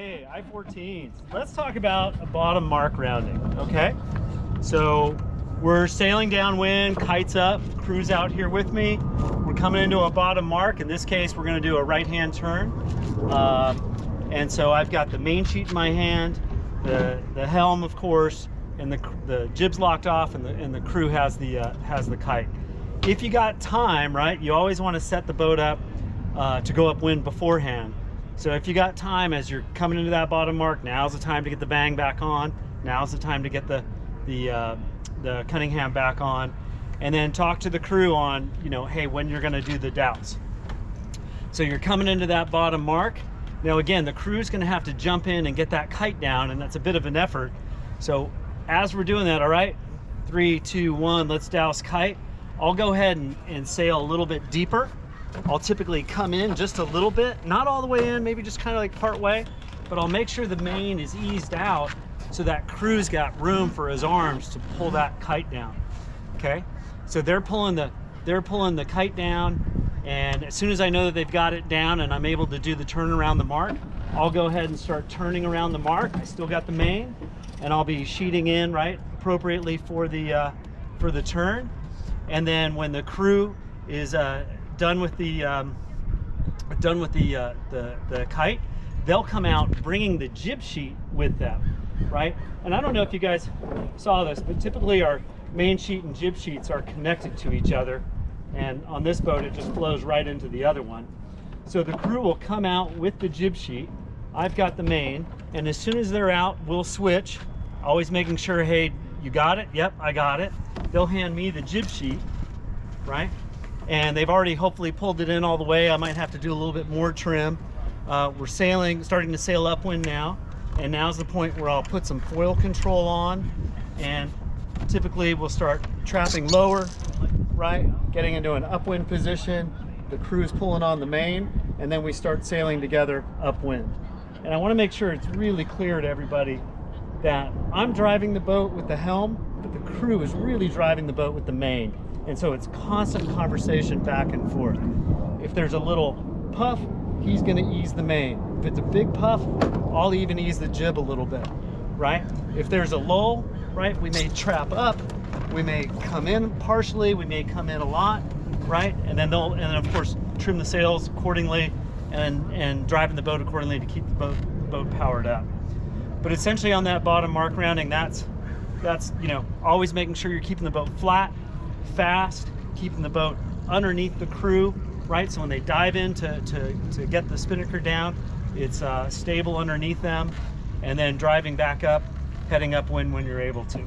Hey, I-14s. Let's talk about a bottom mark rounding, okay? So we're sailing downwind, kites up, crew's out here with me. We're coming into a bottom mark. In this case, we're gonna do a right-hand turn. And so I've got the main sheet in my hand, the helm, of course, and the jib's locked off, and the crew has the kite. If you got time, right, you always want to set the boat up to go upwind beforehand. So if you got time as you're coming into that bottom mark, now's the time to get the bang back on. Now's the time to get the Cunningham back on, and then talk to the crew on, you know, hey, when you're going to do the doubts. So you're coming into that bottom mark. Now again, the crew's going to have to jump in and get that kite down, and that's a bit of an effort. So as we're doing that, all right, 3, 2, 1, let's douse kite. I'll go ahead and sail a little bit deeper. I'll typically come in just a little bit, not all the way in, maybe just kind of like part way, but I'll make sure the main is eased out so that crew's got room for his arms to pull that kite down. Okay, so they're pulling the kite down, and as soon as I know that they've got it down and I'm able to do the turn around the mark, I'll go ahead and start turning around the mark. I still got the main, and I'll be sheeting in right appropriately for the turn. And then when the crew is done with the kite, they'll come out bringing the jib sheet with them, right? And I don't know if you guys saw this, but typically our main sheet and jib sheets are connected to each other, and on this boat it just flows right into the other one. So the crew will come out with the jib sheet. I've got the main, and as soon as they're out, we'll switch, always making sure, hey, you got it? Yep, I got it. They'll hand me the jib sheet, right? And they've already hopefully pulled it in all the way. I might have to do a little bit more trim. We're starting to sail upwind now, and now's the point where I'll put some foil control on, and typically we'll start trapping lower, right? Getting into an upwind position. The crew's pulling on the main, and then we start sailing together upwind. And I want to make sure it's really clear to everybody that I'm driving the boat with the helm, but the crew is really driving the boat with the main. And so it's constant conversation back and forth. If there's a little puff, he's gonna ease the main. If it's a big puff, I'll even ease the jib a little bit, right? If there's a lull, right, we may trap up, we may come in partially, we may come in a lot, right? And then of course trim the sails accordingly and driving the boat accordingly to keep the boat powered up. But essentially on that bottom mark rounding, that's you know, always making sure you're keeping the boat flat, fast, keeping the boat underneath the crew, right? So when they dive in to get the spinnaker down, it's stable underneath them, and then driving back up, heading upwind when you're able to.